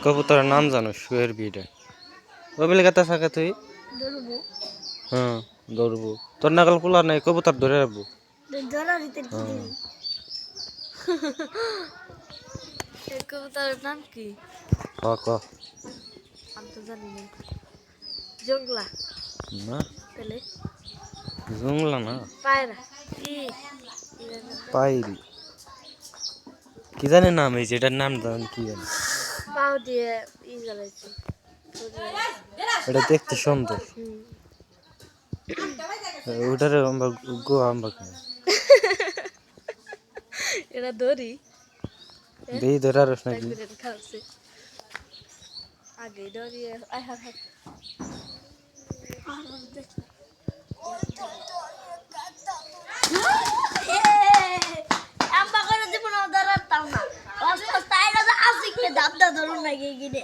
কবুতরের নাম জানো শুয়ের বিটা ওই বেলে গাতা থাকে তুই ধরবো হ্যাঁ ধরবো তোর নাগাল পোলা নাই কবুতর ধরে রাখবো ধরার ভিতরে কি দিবি এই কবুতরের নাম কি ক ক আমি তো জানি না জংলা না তাহলে জুংলা না পায়রা ই পাইল কি জানি নাম এই যেটার নাম জানি কি জানি পাও দিয়ে ই জ্বালাইছে এটা দেখতে সুন্দর ওটারে আমরা গো আমরা এটা দড়ি দেই ধরারস নাকি খাওয়াছে আগে দড়ি আই হার হার আম্মা করে জীবন ধরার তাও না তাই না আসিকে দাবদা ধরুন না গিয়ে